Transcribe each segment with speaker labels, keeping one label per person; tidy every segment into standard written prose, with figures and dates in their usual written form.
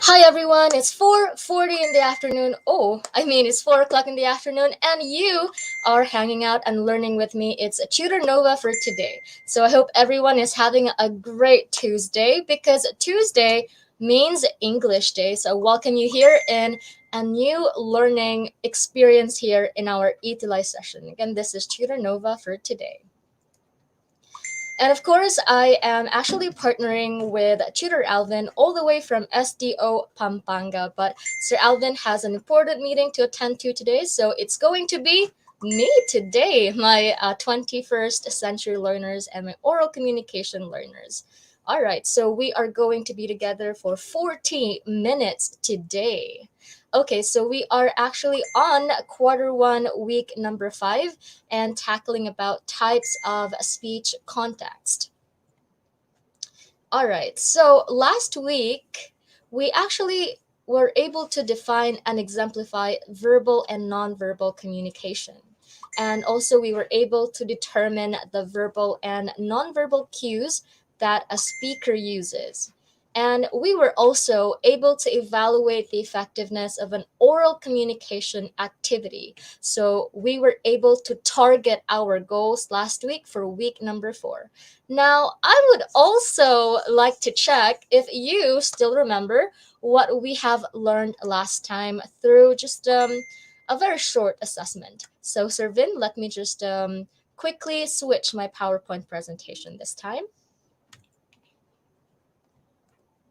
Speaker 1: Hi everyone, it's 4:40 in the afternoon. Oh, I mean it's 4 o'clock in the afternoon, and you are hanging out and learning with me. It's a Tutor Nova for today. So I hope everyone is having a great Tuesday because Tuesday means English Day. So I welcome you here in a new learning experience here in our ETLI session. Again, this is Tutor Nova for today. And of course, I am actually partnering with Tutor Alvin all the way from SDO Pampanga. But Sir Alvin has an important meeting to attend to today, so it's going to be me today, my 21st century learners and my oral communication learners. All right, so we are going to be together for 40 minutes today. Okay, so we are actually on quarter one, week number 5, and tackling about types of speech context. All right, so last week we actually were able to define and exemplify verbal and nonverbal communication. And also, we were able to determine the verbal and nonverbal cues that a speaker uses. And we were also able to evaluate the effectiveness of an oral communication activity. So we were able to target our goals last week for week number 4. Now, I would also like to check if you still remember what we have learned last time through just a very short assessment. So, Servin, let me just quickly switch my PowerPoint presentation this time.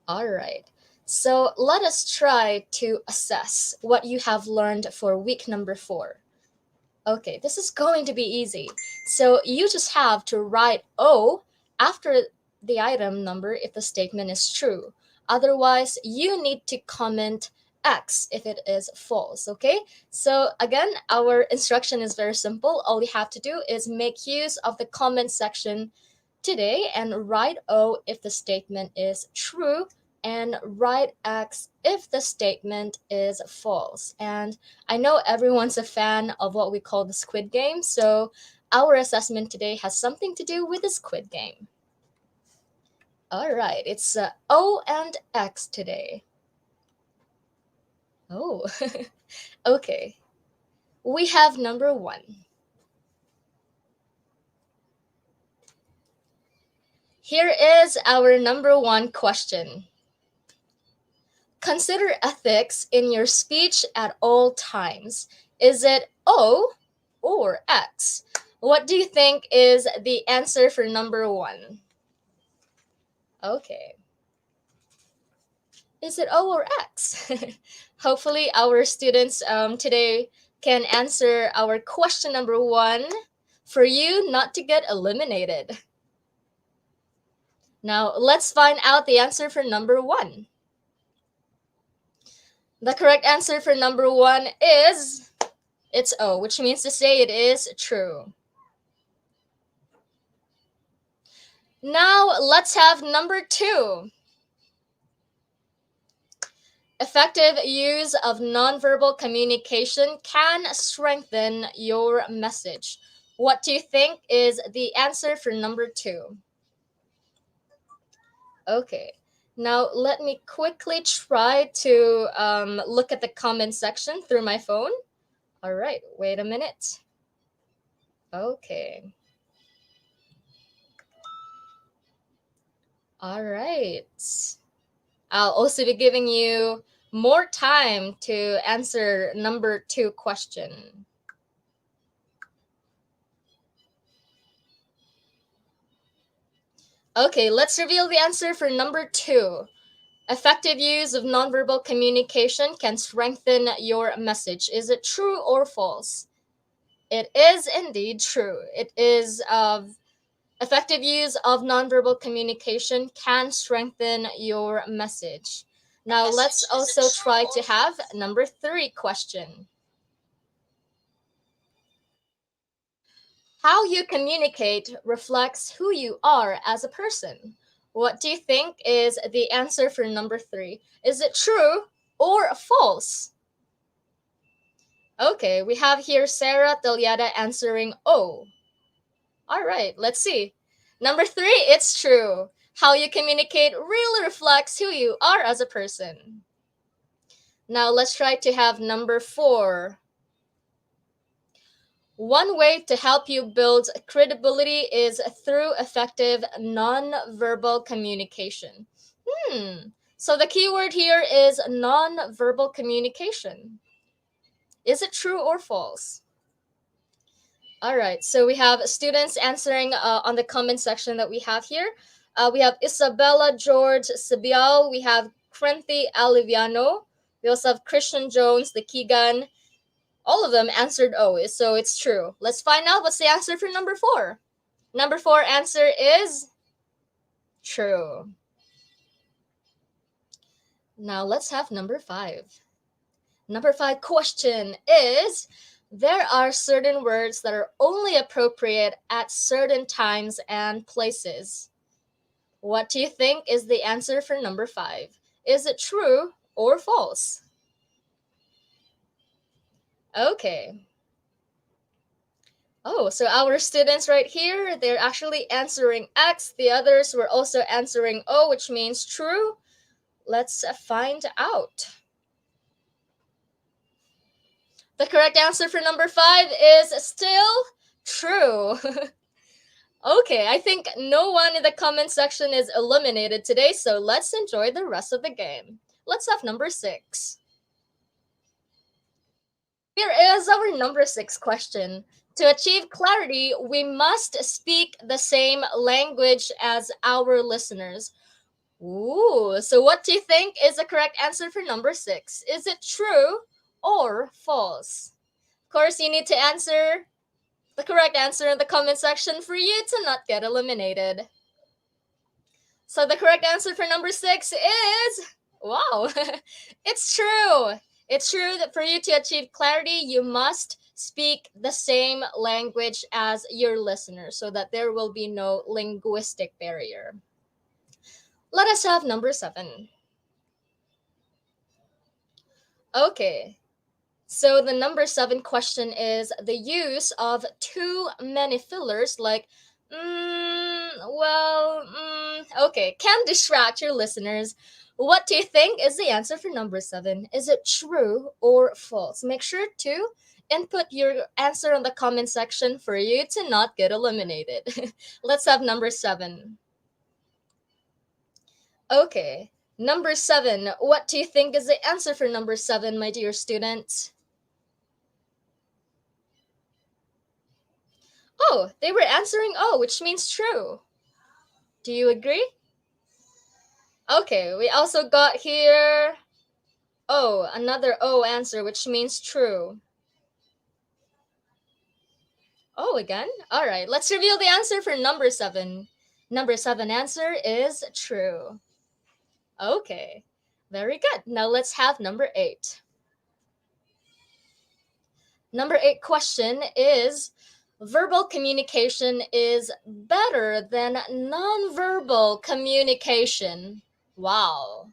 Speaker 1: All right. So, let us try to assess what you have learned for week number 4. Okay, this is going to be easy. So you just have to write O after the item number if the statement is true. Otherwise, you need to comment X if it is false, okay? So again, our instruction is very simple. All you have to do is make use of the comment section today and write O if the statement is true and write X if the statement is false. And I know everyone's a fan of what we call the Squid Game, so our assessment today has something to do with the Squid Game. All right, it's O and X today. Oh, okay. We have number 1. Here is our number 1 question. Consider ethics in your speech at all times. Is it O or X? What do you think is the answer for number 1? Okay. Is it O or X? Hopefully, our students today can answer our question number 1 for you not to get eliminated. Now, let's find out the answer for number 1. The correct answer for number 1 is it's O, which means to say it is true. Now, let's have number 2. Effective use of nonverbal communication can strengthen your message. What do you think is the answer for number 2? Okay. Now, let me quickly try to look at the comment section through my phone. All right, wait a minute. Okay. All right. I'll also be giving you more time to answer number 2 question. Okay, let's reveal the answer for number 2. Effective use of nonverbal communication can strengthen your message. Is it true or false? It is indeed true. It is effective use of nonverbal communication can strengthen your message. Now let's also try to have number 3 question. How you communicate reflects who you are as a person. What do you think is the answer for number 3? Is it true or false? Okay, we have here Sarah Telyada answering O. All right, let's see. Number 3, it's true. How you communicate really reflects who you are as a person. Now let's try to have number 4. One way to help you build credibility is through effective non-verbal communication. So the keyword here is non-verbal communication. Is it true or false? All right, so we have students answering on the comment section that we have here. We have Isabella George Sibial. We have Crenty Aliviano. We also have Christian Jones, the Keegan. All of them answered O, so it's true. Let's find out what's the answer for number 4. Number 4 answer is true. Now let's have number 5. Number 5 question is, there are certain words that are only appropriate at certain times and places. What do you think is the answer for number 5? Is it true or false? Okay. Oh, so our students right here, they're actually answering X. The others were also answering O, which means true. Let's find out. The correct answer for number 5 is still true. Okay, I think no one in the comment section is eliminated today, so let's enjoy the rest of the game. Let's have number 6. Here is our number 6 question. To achieve clarity, we must speak the same language as our listeners. Ooh, so what do you think is the correct answer for number 6? Is it true or false? Of course, you need to answer the correct answer in the comment section for you to not get eliminated. So the correct answer for number 6 is, wow, it's true. It's true that for you to achieve clarity, you must speak the same language as your listener so that there will be no linguistic barrier. Let us have number 7. Okay, so the number 7 question is the use of too many fillers like okay, can distract your listeners. What do you think is the answer for number 7? Is it true or false? Make sure to input your answer on the comment section for you to not get eliminated. Let's have number 7. Okay, number 7. What do you think is the answer for number 7, my dear students? Oh, they were answering O, which means true. Do you agree? Okay, we also got here O, another O answer, which means true. Oh, again? All right, let's reveal the answer for number 7. Number 7 answer is true. Okay, very good. Now let's have number 8. Number 8 question is, verbal communication is better than nonverbal communication. Wow,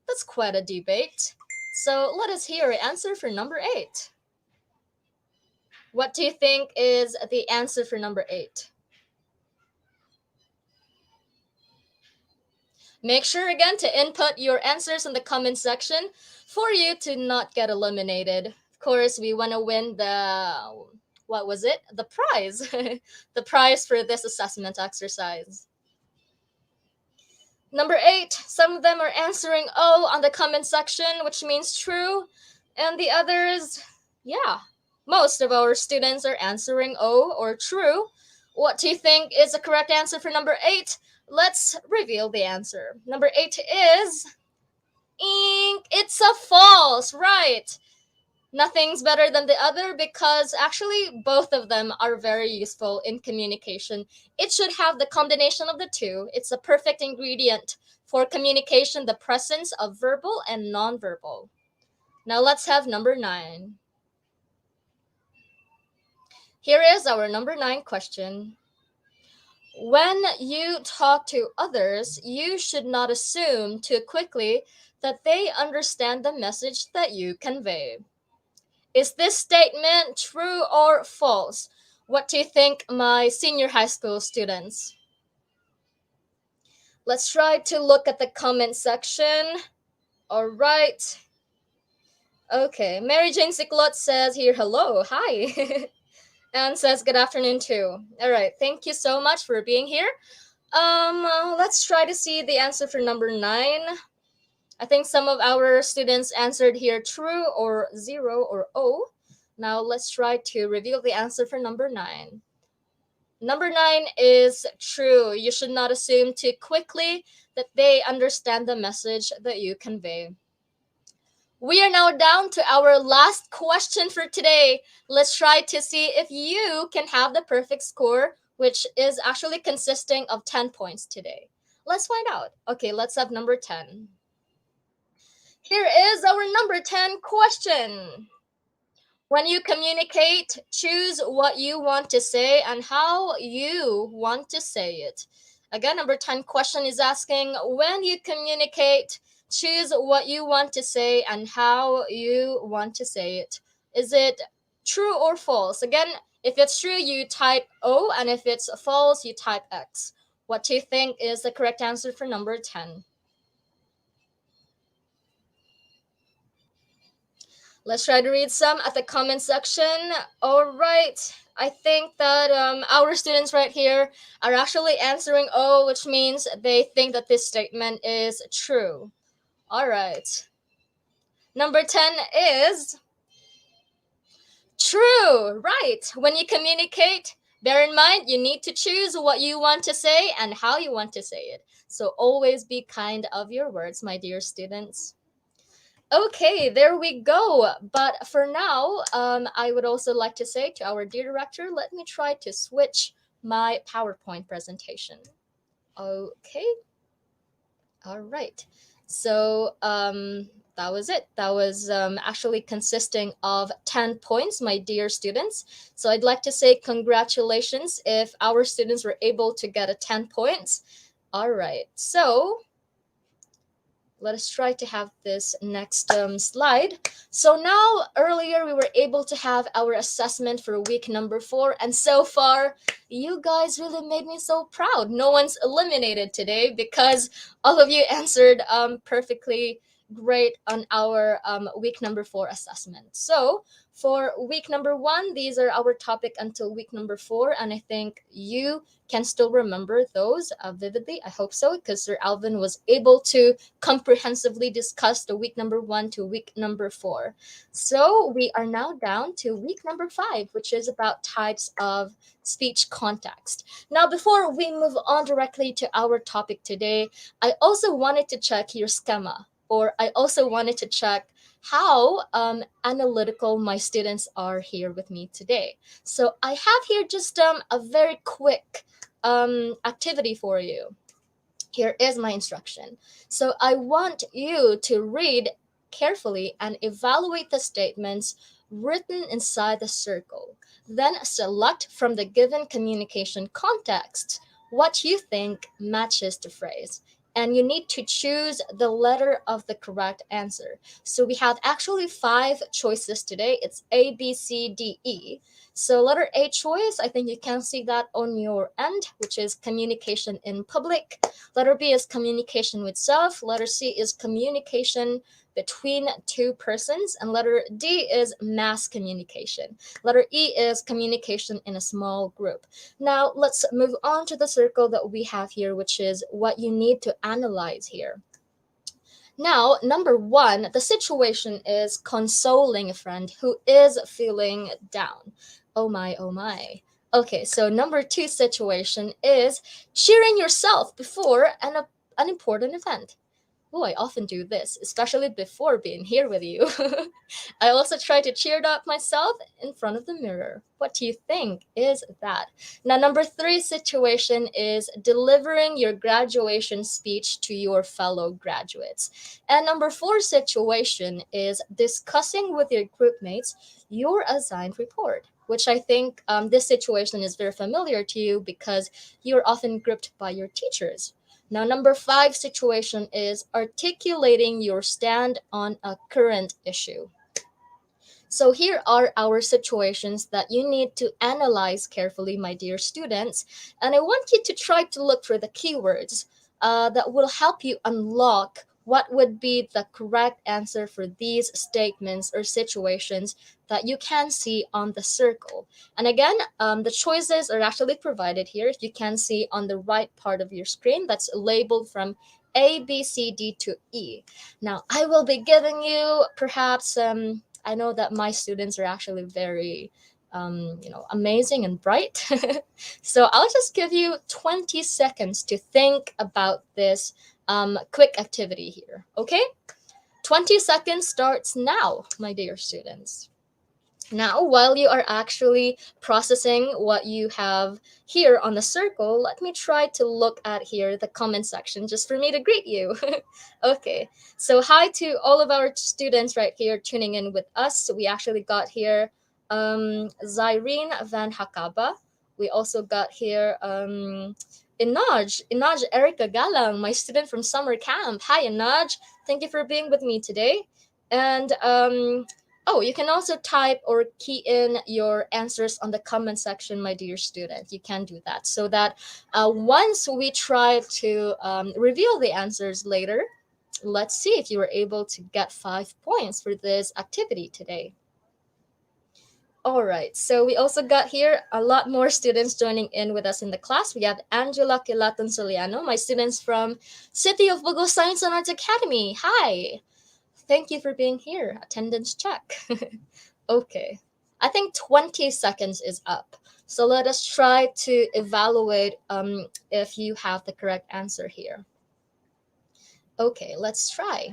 Speaker 1: that's quite a debate. So let us hear an answer for number 8. What do you think is the answer for number 8? Make sure again to input your answers in the comment section for you to not get eliminated. Of course, we want to win what was it? The prize. The prize for this assessment exercise. Number 8, some of them are answering O on the comment section, which means true. And the others, yeah, most of our students are answering O or true. What do you think is the correct answer for number 8? Let's reveal the answer. Number 8 is ink. It's a false, right? Nothing's better than the other because actually both of them are very useful in communication. It should have the combination of the two. It's a perfect ingredient for communication, the presence of verbal and nonverbal. Now let's have number 9. Here is our number 9 question. When you talk to others, you should not assume too quickly that they understand the message that you convey. Is this statement true or false? What do you think, my senior high school students? Let's try to look at the comment section. All right. Okay, Mary Jane Siklot says here, hello, hi, and says good afternoon too. All right, thank you so much for being here. Let's try to see the answer for number 9. I think some of our students answered here true or zero or O. Now let's try to reveal the answer for number 9. Number 9 is true. You should not assume too quickly that they understand the message that you convey. We are now down to our last question for today. Let's try to see if you can have the perfect score, which is actually consisting of 10 points today. Let's find out. Okay, let's have number 10. Here is our number 10 question. When you communicate, choose what you want to say and how you want to say it. Again, number 10 question is asking, when you communicate, choose what you want to say and how you want to say it. Is it true or false? Again, if it's true, you type O, and if it's false, you type X. What do you think is the correct answer for number 10? Let's try to read some at the comment section. All right. I think that our students right here are actually answering O, which means they think that this statement is true. All right. Number 10 is true. Right. When you communicate, bear in mind you need to choose what you want to say and how you want to say it. So always be kind of your words, my dear students. Okay, there we go. But for now, I would also like to say to our dear director, let me try to switch my PowerPoint presentation. Okay, all right. So that was it. That was actually consisting of 10 points, my dear students. So I'd like to say congratulations if our students were able to get a 10 points. All right, so let us try to have this next slide. So now, earlier we were able to have our assessment for week number 4, and so far you guys really made me so proud. No one's eliminated today because all of you answered perfectly great on our week number 4 assessment. So for week number 1, these are our topic until week number 4, and I think you can still remember those vividly. I hope so, because Sir Alvin was able to comprehensively discuss the week number 1 to week number 4. So we are now down to week number 5, which is about types of speech context. Now, before we move on directly to our topic today, I also wanted to check your schema, or I also wanted to check how analytical my students are here with me today. So I have here just a very quick activity for you. Here is my instruction. So I want you to read carefully and evaluate the statements written inside the circle. Then select from the given communication context what you think matches the phrase. And you need to choose the letter of the correct answer. So we have actually 5 choices today. It's A, B, C, D, E. So letter A choice, I think you can see that on your end, which is communication in public. Letter B is communication with self. Letter C is communication between two persons. And letter D is mass communication. Letter E is communication in a small group. Now, let's move on to the circle that we have here, which is what you need to analyze here. Now, number 1, the situation is consoling a friend who is feeling down. Oh my, oh my. Okay, so number 2 situation is cheering yourself before an important event. Oh, I often do this, especially before being here with you. I also try to cheer up myself in front of the mirror. What do you think is that? Now, number 3 situation is delivering your graduation speech to your fellow graduates. And number 4 situation is discussing with your group mates your assigned report, which I think this situation is very familiar to you because you're often grouped by your teachers. Now, number 5 situation is articulating your stand on a current issue. So here are our situations that you need to analyze carefully, my dear students. And I want you to try to look for the keywords that will help you unlock what would be the correct answer for these statements or situations that you can see on the circle. And again, the choices are actually provided here. You can see on the right part of your screen that's labeled from A, B, C, D to E. Now, I will be giving you perhaps, I know that my students are actually very, amazing and bright. So I'll just give you 20 seconds to think about this quick activity here, okay? 20 seconds starts now, my dear students. Now, while you are actually processing what you have here on the circle, let me try to look at here the comment section just for me to greet you. Okay, so hi to all of our students right here tuning in with us. So we actually got here Zyrene Van Hakaba. We also got here Inaj Erica Galang, my student from summer camp. Hi, Inaj. Thank you for being with me today. And oh, you can also type or key in your answers on the comment section, my dear student. You can do that so that once we try to reveal the answers later, let's see if you were able to get 5 points for this activity today. All right, so we also got here a lot more students joining in with us in the class. We have Angela Kilaton Soliano, my students from City of Bogo Science and Arts Academy. Hi. Thank you for being here. Attendance check. Okay. I think 20 seconds is up. So let us try to evaluate if you have the correct answer here. Okay, let's try.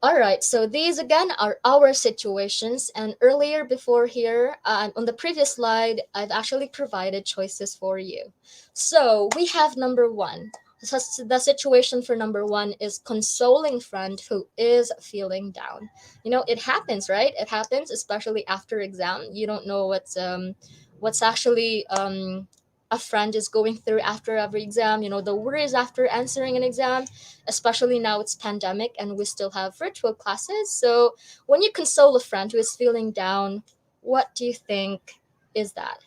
Speaker 1: All right, so these again are our situations. And earlier before here, on the previous slide, I've actually provided choices for you. So we have number one. So the situation for number one is consoling friend who is feeling down. You know, it happens, right? It happens, especially after exam. You don't know what's actually a friend is going through after every exam. You know, the worries after answering an exam, especially now it's pandemic and we still have virtual classes. So when you console a friend who is feeling down, what do you think is that?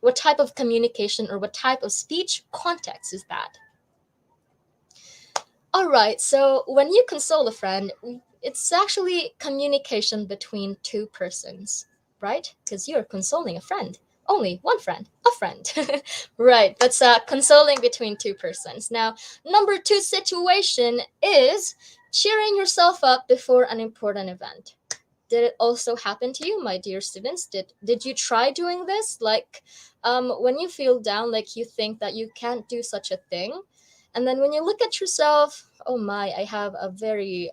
Speaker 1: What type of communication or what type of speech context is that? All right, so when you console a friend, it's actually communication between two persons, right? Because you're consoling a friend. Only one friend, a friend. Right, that's consoling between two persons. Now, number two situation is cheering yourself up before an important event. Did it also happen to you, my dear students? Did you try doing this? Like, when you feel down, like you think that you can't do such a thing, and then when you look at yourself, oh my, I have a very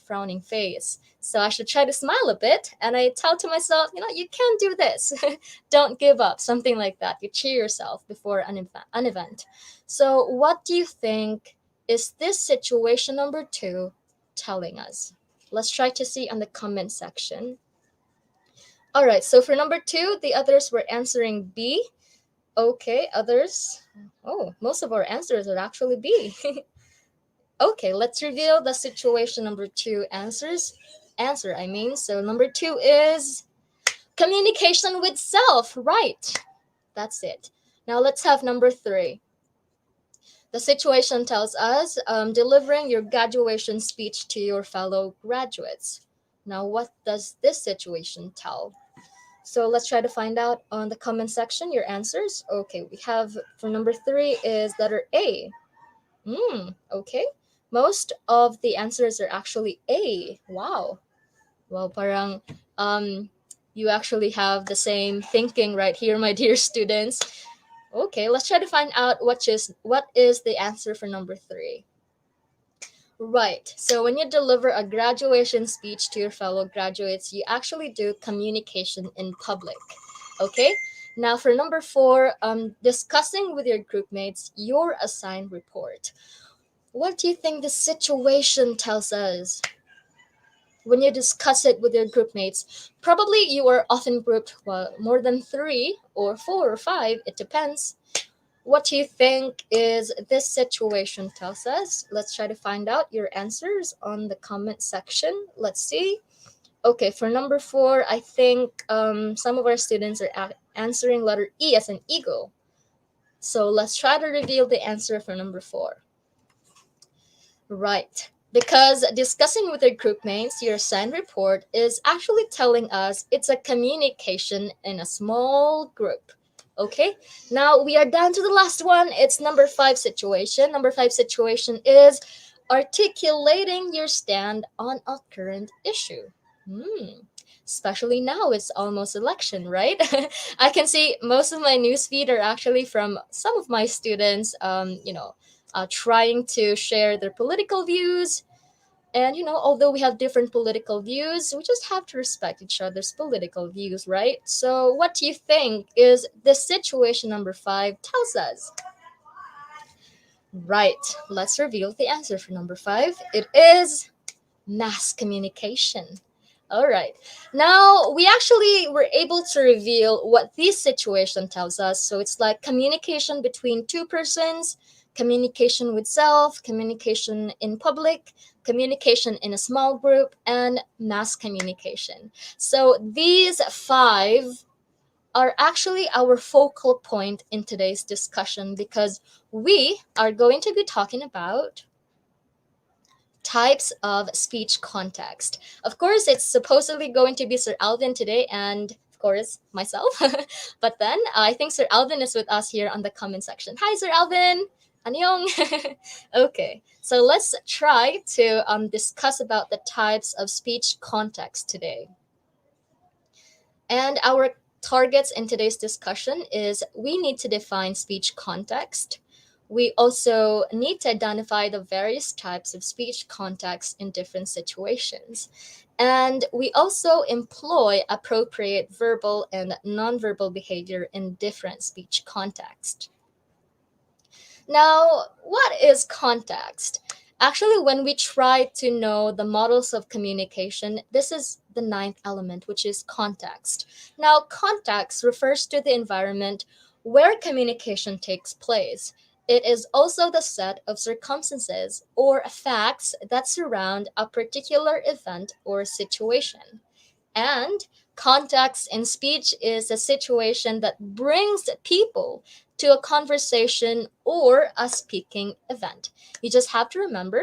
Speaker 1: frowning face, so I should try to smile a bit. And I tell to myself, you know, you can do this. Don't give up, something like that. You cheer yourself before an event. So, what do you think is this situation number two telling us? Let's try to see on the comment section. All right, so for number two, the others were answering B. Okay, others. Oh, most of our answers are actually B. Okay, let's reveal the situation number two answer, I mean. So number two is communication with self, right? That's it. Now let's have number three. The situation tells us delivering your graduation speech to your fellow graduates. Now, what does this situation tell? So let's try to find out on the comment section your answers. Okay, we have for number three is letter A. Okay. Most of the answers are actually A. Wow. Well, parang you actually have the same thinking right here, my dear students. Okay, let's try to find out what is the answer for number three. Right. So when you deliver a graduation speech to your fellow graduates, you actually do communication in public. Okay. Now for number four, discussing with your group mates your assigned report. What do you think the situation tells us? When you discuss it with your group mates, probably you are often grouped more than three or four or five, it depends. What do you think is this situation tells us? Let's try to find out your answers on the comment section. Let's see. Okay, for number four, I think some of our students are answering letter E as an eagle. So let's try to reveal the answer for number four. Right. Because discussing with your group mates your assigned report is actually telling us it's a communication in a small group. Okay, now we are down to the last one. It's number five situation. Number five situation is articulating your stand on a current issue. Hmm. Especially now, it's almost election, right? I can see most of my newsfeed are actually from some of my students. Trying to share their political views. And, although we have different political views, we just have to respect each other's political views, right? So, what do you think is the situation number five tells us? Right, let's reveal the answer for number five. It is mass communication. All right. Now, we actually were able to reveal what this situation tells us. So it's like communication between two persons, communication with self, communication in public, communication in a small group, and mass communication. So these five are actually our focal point in today's discussion because we are going to be talking about types of speech context. Of course, it's supposedly going to be Sir Alvin today and, of course, myself. But then I think Sir Alvin is with us here on the comment section. Hi, Sir Alvin. Annyeong. Okay, so let's try to discuss about the types of speech context today. And our targets in today's discussion is we need to define speech context. We also need to identify the various types of speech context in different situations. And we also employ appropriate verbal and nonverbal behavior in different speech context. Now, what is context? Actually, when we try to know the models of communication, this is the ninth element, which is context. Now, context refers to the environment where communication takes place. It is also the set of circumstances or facts that surround a particular event or situation. And context in speech is a situation that brings people to a conversation or a speaking event. You just have to remember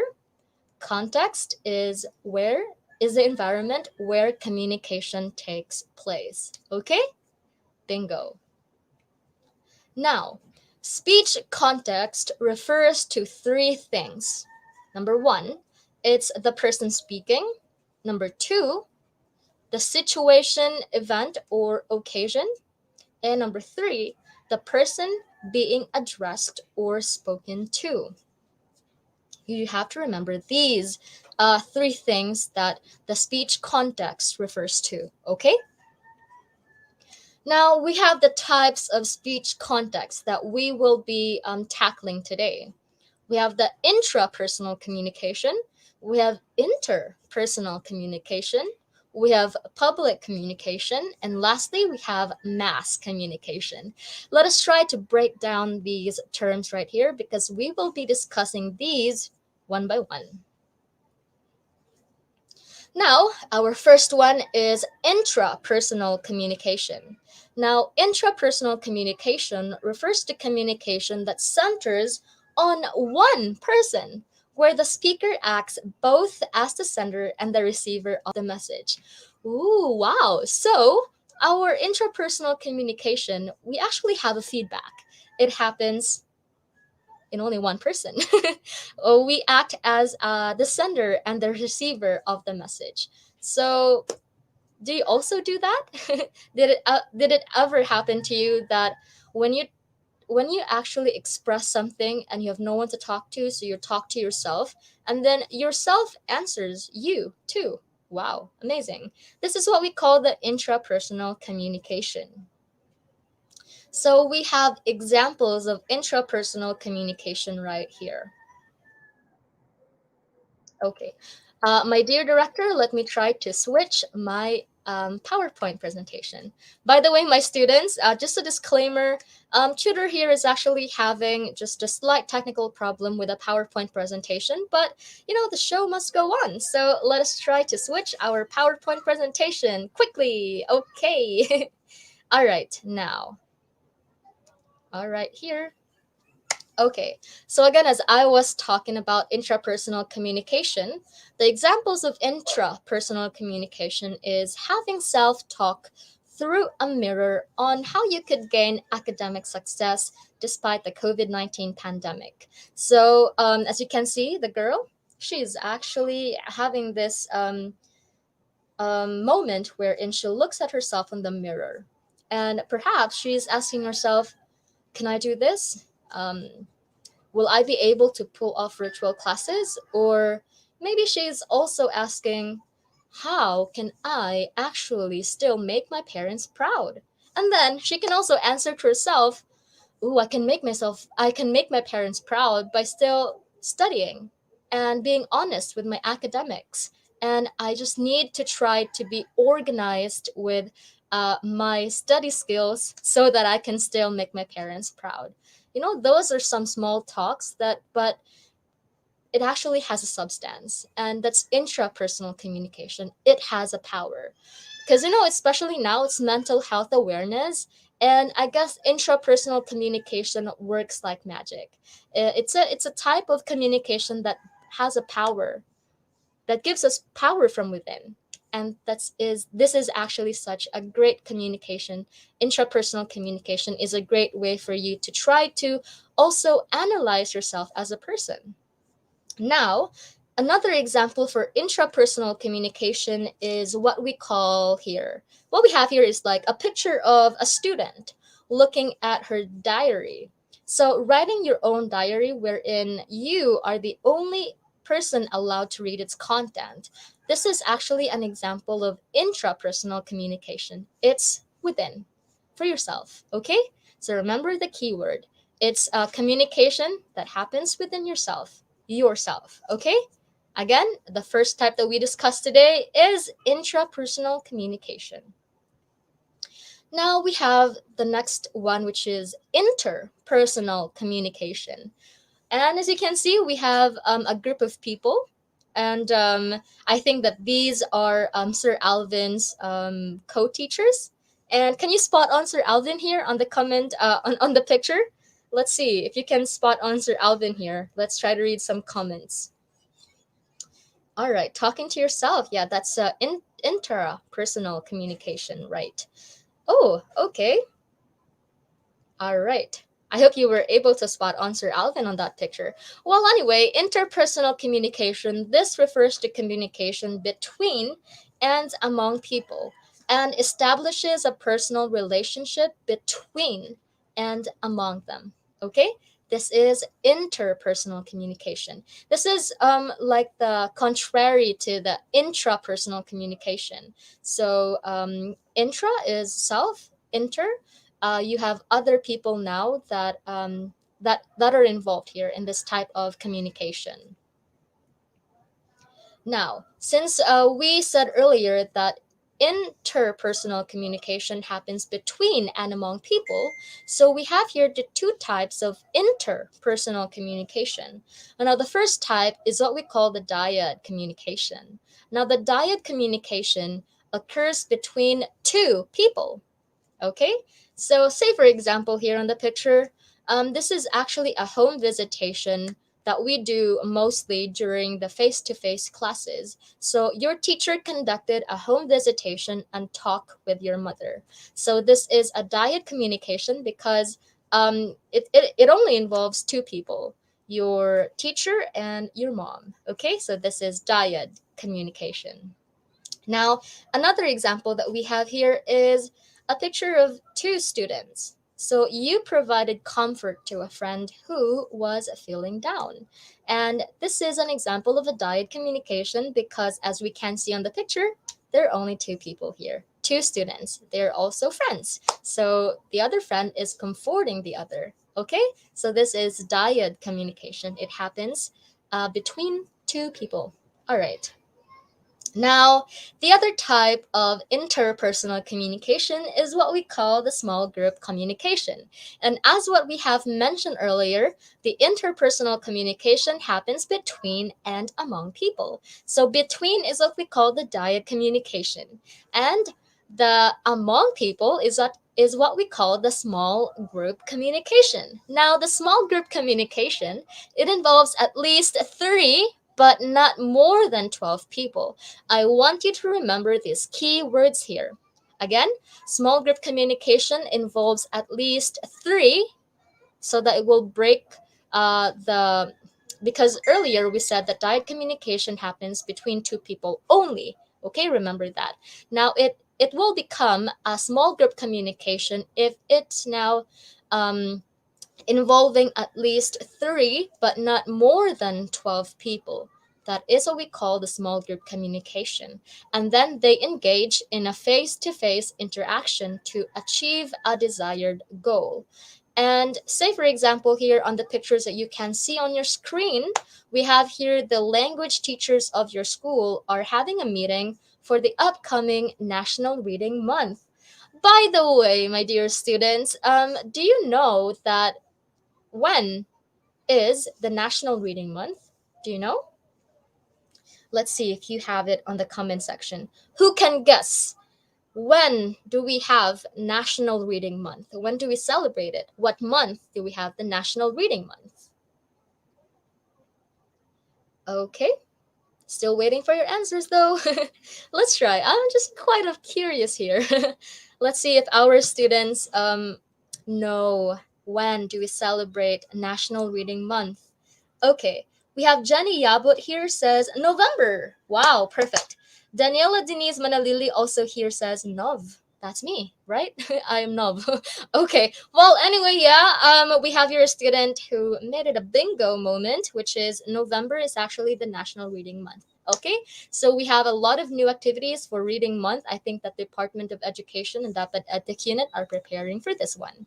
Speaker 1: context is the environment where communication takes place. Okay? Bingo. Now, speech context refers to three things. Number one, it's the person speaking. Number two, the situation, event, or occasion. And number three, the person being addressed or spoken to. You have to remember these three things that the speech context refers to, okay? Now we have the types of speech context that we will be tackling today. We have the intrapersonal communication, we have interpersonal communication, we have public communication, and lastly, we have mass communication. Let us try to break down these terms right here because we will be discussing these one by one. Now, our first one is intrapersonal communication. Now, intrapersonal communication refers to communication that centers on one person, where the speaker acts both as the sender and the receiver of the message. Ooh, wow. So, our intrapersonal communication, we actually have a feedback. It happens in only one person. We act as the sender and the receiver of the message. So, do you also do that? Did it ever happen to you that when you when you actually express something and you have no one to talk to, so you talk to yourself, and then yourself answers you too? Wow, amazing. This is what we call the intrapersonal communication. So we have examples of intrapersonal communication right here. Okay. My dear director, let me try to switch my PowerPoint presentation. By the way, my students, just a disclaimer, tutor here is actually having just a slight technical problem with a PowerPoint presentation, but the show must go on. So let us try to switch our PowerPoint presentation quickly. Okay. All right, now. All right, here. Okay, so again, as I was talking about intrapersonal communication, the examples of intrapersonal communication is having self talk through a mirror on how you could gain academic success despite the COVID-19 pandemic. So, as you can see, the girl, she's actually having this moment wherein she looks at herself in the mirror. And perhaps she's asking herself, can I do this? Will I be able to pull off virtual classes? Or maybe she's also asking, how can I actually still make my parents proud? And then she can also answer to herself, ooh, I can make my parents proud by still studying and being honest with my academics. And I just need to try to be organized with my study skills so that I can still make my parents proud. You know, those are some small talks but it actually has a substance, and that's intrapersonal communication. It has a power because especially now it's mental health awareness, and I guess intrapersonal communication works like magic. It's a type of communication that has a power, that gives us power from within, and this is actually such a great communication. Intrapersonal communication is a great way for you to try to also analyze yourself as a person. Now, another example for intrapersonal communication is what we call here. What we have here is like a picture of a student looking at her diary. So, writing your own diary wherein you are the only person allowed to read its content. This is actually an example of intrapersonal communication. It's within, for yourself, okay? So, remember the keyword. It's a communication that happens within yourself. Okay? Again, the first type that we discussed today is intrapersonal communication. Now we have the next one, which is interpersonal communication. And as you can see, we have a group of people. And I think that these are Sir Alvin's co teachers. And can you spot on Sir Alvin here on the comment, on the picture? Let's see if you can spot on Sir Alvin here. Let's try to read some comments. All right, talking to yourself. Yeah, that's interpersonal communication, right? Oh, okay. All right. I hope you were able to spot on Sir Alvin on that picture. Well, anyway, interpersonal communication, this refers to communication between and among people and establishes a personal relationship between and among them. Okay? This is interpersonal communication. This is like the contrary to the intrapersonal communication. So intra is self, inter you have other people now that are involved here in this type of communication. Now, since we said earlier that interpersonal communication happens between and among people, so we have here the two types of interpersonal communication. Now, the first type is what we call the dyad communication. Now, the dyad communication occurs between two people. Okay, so say for example here on the picture, this is actually a home visitation that we do mostly during the face-to-face classes. So your teacher conducted a home visitation and talk with your mother. So this is a dyad communication because it only involves two people, your teacher and your mom. Okay, so this is dyad communication. Now, another example that we have here is a picture of two students. So you provided comfort to a friend who was feeling down. And this is an example of a dyad communication because, as we can see on the picture, there are only two people here, two students. They're also friends. So the other friend is comforting the other. Okay? So this is dyad communication. It happens between two people. All right. Now, the other type of interpersonal communication is what we call the small group communication. And as what we have mentioned earlier, the interpersonal communication happens between and among people. So between is what we call the dyad communication. And the among people is what we call the small group communication. Now, the small group communication, it involves at least 3 but not more than 12 people. I want you to remember these key words here. Again, small group communication involves at least 3 so that it will break the because earlier we said that direct communication happens between 2 people only. Okay, remember that. Now it will become a small group communication if it's now um, involving at least 3 but not more than 12 people. That is what we call the small group communication. And then they engage in a face to face interaction to achieve a desired goal. And say, for example, here on the pictures that you can see on your screen, we have here the language teachers of your school are having a meeting for the upcoming National Reading Month. By the way, my dear students, do you know that when is the National Reading Month? Do you know? Let's see if you have it on the comment section. Who can guess? When do we have National Reading Month? When do we celebrate it? What month do we have the National Reading Month? Okay, still waiting for your answers though. Let's try. I'm just quite of curious here. Let's see if our students know when do we celebrate National Reading Month. Okay, we have Jenny Yabut here says November. Wow, perfect. Daniela Denise Manalili also here says Nov. That's me, right? I am Nov. Okay. Well, anyway, yeah, we have here a student who made it a bingo moment, which is November is actually the National Reading Month. Okay, so we have a lot of new activities for Reading Month. I think that the Department of Education and Dapat Edtech Unit are preparing for this one.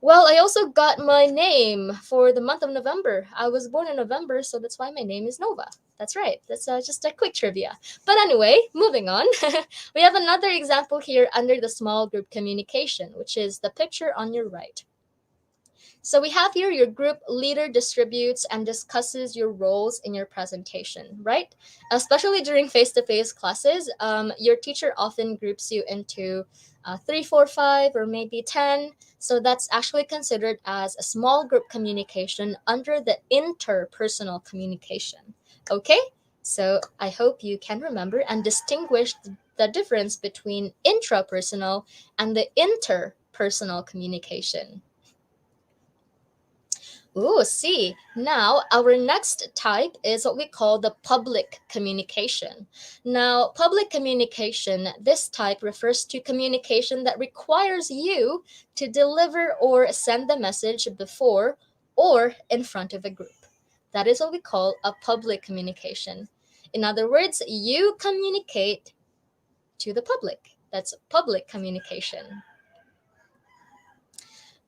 Speaker 1: Well, I also got my name for the month of November. I was born in November, so that's why my name is Nova. That's right. That's just a quick trivia. But anyway, moving on. We have another example here under the small group communication, which is the picture on your right. So we have here your group leader distributes and discusses your roles in your presentation, right? Especially during face-to-face classes, your teacher often groups you into 3, 4, 5, or maybe 10. So that's actually considered as a small group communication under the interpersonal communication. Okay? So I hope you can remember and distinguish the difference between intrapersonal and the interpersonal communication. Ooh, see. Now, our next type is what we call the public communication. Now, public communication, this type refers to communication that requires you to deliver or send the message before or in front of a group. That is what we call a public communication. In other words, you communicate to the public. That's public communication.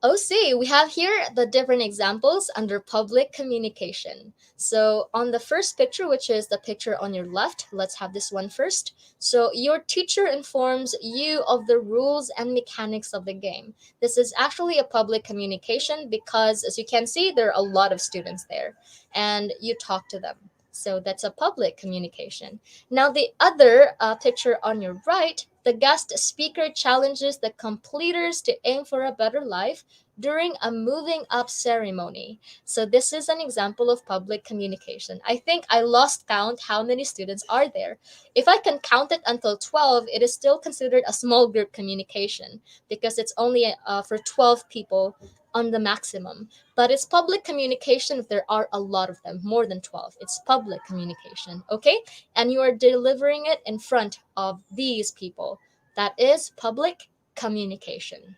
Speaker 1: Oh, see, we have here the different examples under public communication. So on the first picture, which is the picture on your left, let's have this one first. So your teacher informs you of the rules and mechanics of the game. This is actually a public communication because, as you can see, there are a lot of students there and you talk to them. So that's a public communication. Now, the other picture on your right, the guest speaker challenges the completers to aim for a better life during a moving up ceremony. So this is an example of public communication. I think I lost count how many students are there. If I can count it until 12, it is still considered a small group communication because it's only for 12 people on the maximum. But it's public communication if there are a lot of them, more than 12. It's public communication, okay? And you are delivering it in front of these people. That is public communication.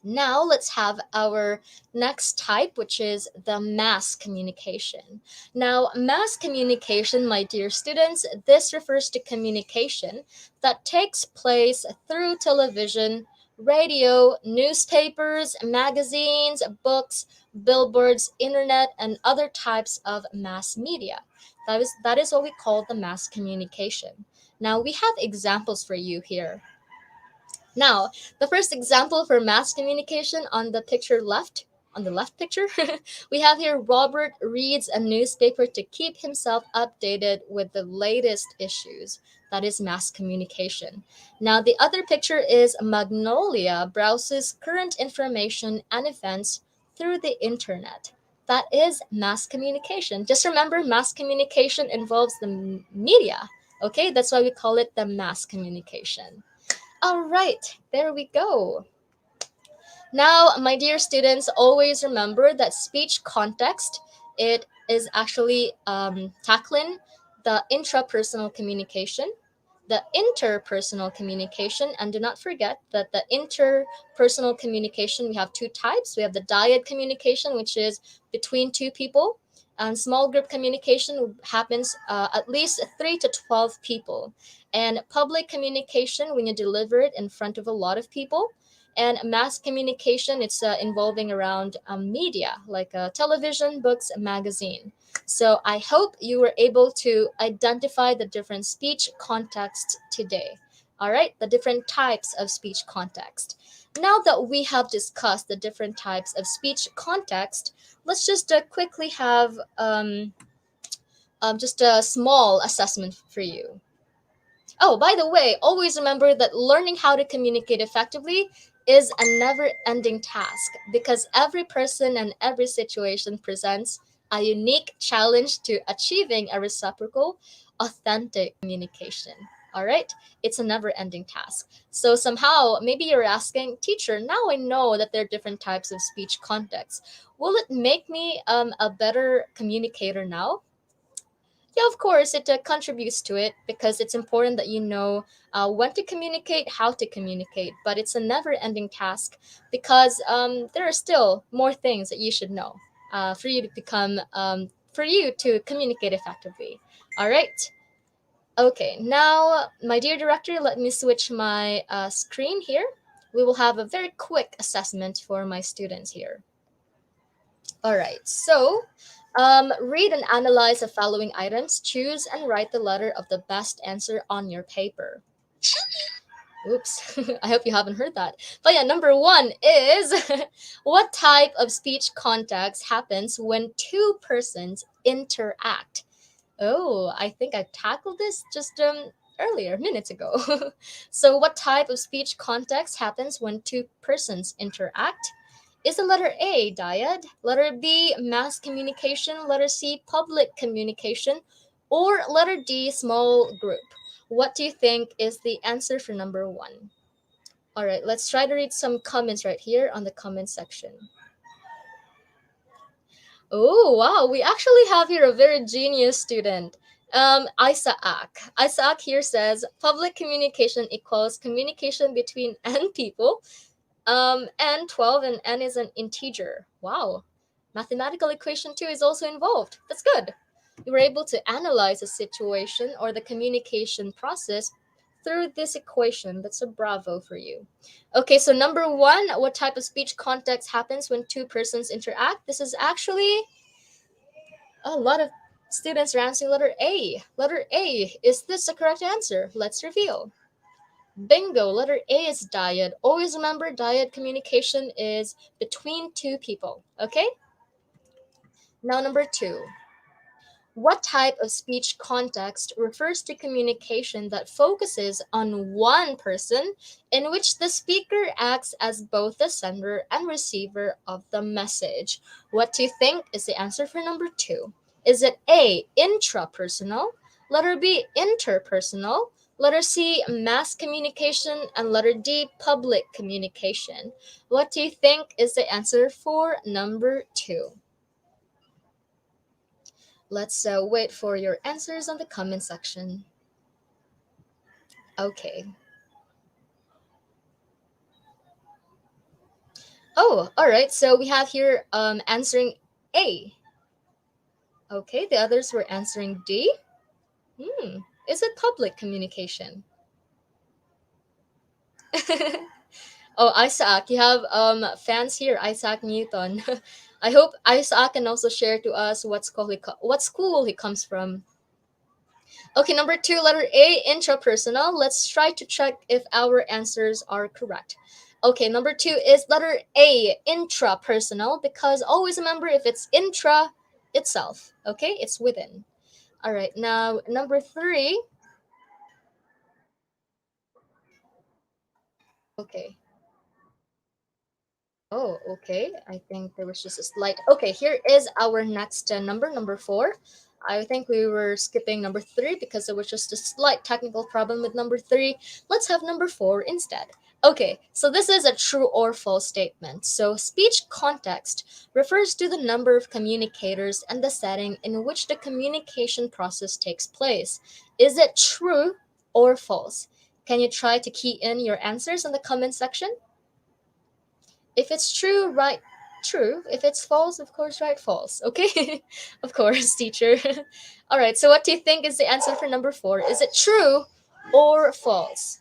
Speaker 1: Now let's have our next type, which is the mass communication. Now, mass communication, my dear students, this refers to communication that takes place through television, radio, newspapers, magazines, books, billboards, internet, and other types of mass media. That is what we call the mass communication. Now, we have examples for you here. Now, the first example for mass communication on the picture left, on the left picture, we have here Robert reads a newspaper to keep himself updated with the latest issues. That is mass communication. Now, the other picture is Magnolia browses current information and events through the internet. That is mass communication. Just remember, mass communication involves the media. Okay, that's why we call it the mass communication. All right, there we go. Now, my dear students, always remember that speech context, it is actually tackling the intrapersonal communication, the interpersonal communication, and do not forget that the interpersonal communication, we have two types. We have the dyad communication, which is between two people, and small group communication happens at least 3 to 12 people, and public communication when you deliver it in front of a lot of people, and mass communication, it's involving around media like television, books, magazine. So I hope you were able to identify the different speech contexts today. All right, the different types of speech context. Now that we have discussed the different types of speech context, let's just quickly have just a small assessment for you. Oh, by the way, always remember that learning how to communicate effectively is a never ending task because every person and every situation presents a unique challenge to achieving a reciprocal, authentic communication. All right? It's a never ending task. So, somehow, maybe you're asking, teacher, now I know that there are different types of speech contexts. Will it make me a better communicator now? Yeah, of course, it contributes to it because it's important that you know when to communicate, how to communicate. But it's a never-ending task because there are still more things that you should know for you to become, for you to communicate effectively. All right. Okay. Now, my dear director, let me switch my screen here. We will have a very quick assessment for my students here. All right. So, read and analyze the following items. Choose and write the letter of the best answer on your paper. Oops. I hope you haven't heard that. But yeah, number one is what type of speech context happens when two persons interact? Oh, I think I tackled this just earlier, minutes ago. So, what type of speech context happens when two persons interact? Is the letter A dyad, letter B mass communication, letter C public communication, or letter D small group? What do you think is the answer for number one? All right, let's try to read some comments right here on the comment section. Oh, wow. We actually have here a very genius student. Isaac. Isaac here says public communication equals communication between n people. And 12 and n is an integer. Wow. Mathematical equation 2 is also involved. That's good. You were able to analyze a situation or the communication process through this equation. That's a bravo for you. Okay, so number one, what type of speech context happens when two persons interact? This is actually a lot of students are answering letter A. Letter A. Is this the correct answer? Let's reveal. Bingo, letter A is dyad. Always remember dyad communication is between two people. Okay? Now, number two. What type of speech context refers to communication that focuses on one person in which the speaker acts as both the sender and receiver of the message? What do you think is the answer for number two? Is it A, intrapersonal, letter B, interpersonal, letter C, mass communication, and letter D, public communication? What do you think is the answer for number two? Let's wait for your answers on the comment section. Okay. Oh, all right. So we have here answering A. Okay, the others were answering D. Is it public communication? Oh, Isaac, you have fans here, Isaac Newton. I hope Isaac can also share to us what school he comes from. Okay, number two, letter A, intrapersonal. Let's try to check if our answers are correct. Okay, number two is letter A, intrapersonal, because always remember if it's intra itself, okay? It's within. All right, now number three. Okay. Oh, okay. I think there was just a slight. Okay, here is our next number, number four. I think we were skipping number three because there was just a slight technical problem with number three. Let's have number four instead. Okay, so this is a true or false statement. So, speech context refers to the number of communicators and the setting in which the communication process takes place. Is it true or false? Can you try to key in your answers in the comment section? If it's true, write true. If it's false, of course, write false. Okay? Of course, teacher. All right, so what do you think is the answer for number four? Is it true or false?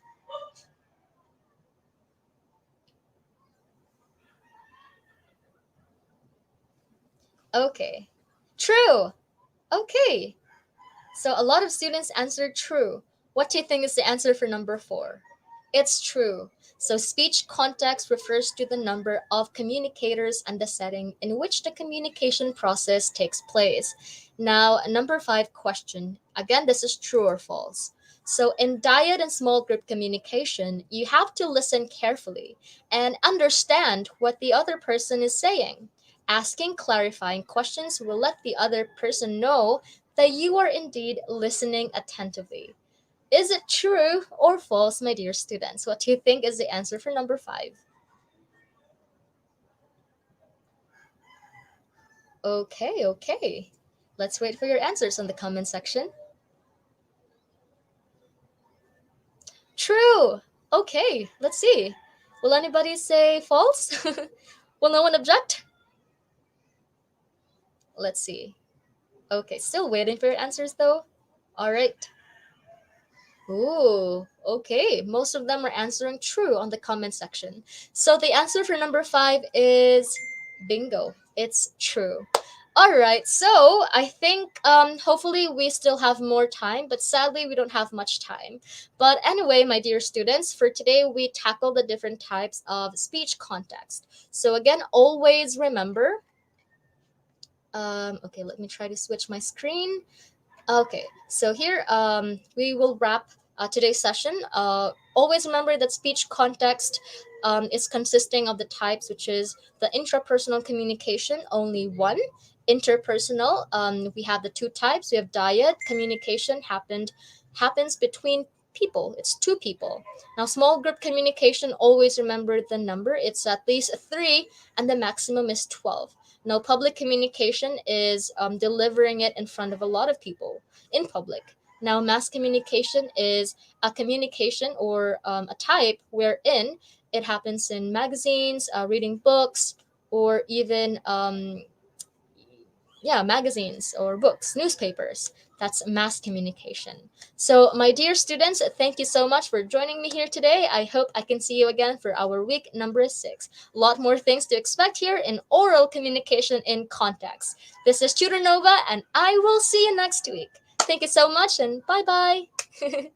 Speaker 1: Okay. True. Okay. So a lot of students answered true. What do you think is the answer for number four? It's true. So speech context refers to the number of communicators and the setting in which the communication process takes place. Now, number five question. Again, this is true or false. So in diet and small group communication, you have to listen carefully and understand what the other person is saying. Asking clarifying questions will let the other person know that you are indeed listening attentively. Is it true or false, my dear students? What do you think is the answer for number five? Okay, okay. Let's wait for your answers in the comment section. True. Okay, let's see. Will anybody say false? Will no one object? Let's see. Okay, still waiting for your answers though. All right. Ooh, okay. Most of them are answering true on the comment section. So the answer for number five is bingo. It's true. All right. So I think hopefully we still have more time, but sadly we don't have much time. But anyway, my dear students, for today we tackle the different types of speech context. So again, always remember. Okay, let me try to switch my screen. Okay, so here we will wrap today's session. Always remember that speech context is consisting of the types, which is the intrapersonal communication, only one. Interpersonal, we have the two types. We have diet communication happens between people. It's two people. Now, small group communication, always remember the number. It's at least three, and the maximum is 12. Now, public communication is delivering it in front of a lot of people in public. Now, mass communication is a communication or a type wherein it happens in magazines, reading books, or even yeah, magazines or books, newspapers. That's mass communication. So, my dear students, thank you so much for joining me here today. I hope I can see you again for our week number 6. A lot more things to expect here in oral communication in context. This is Tutor Nova, and I will see you next week. Thank you so much, and bye bye.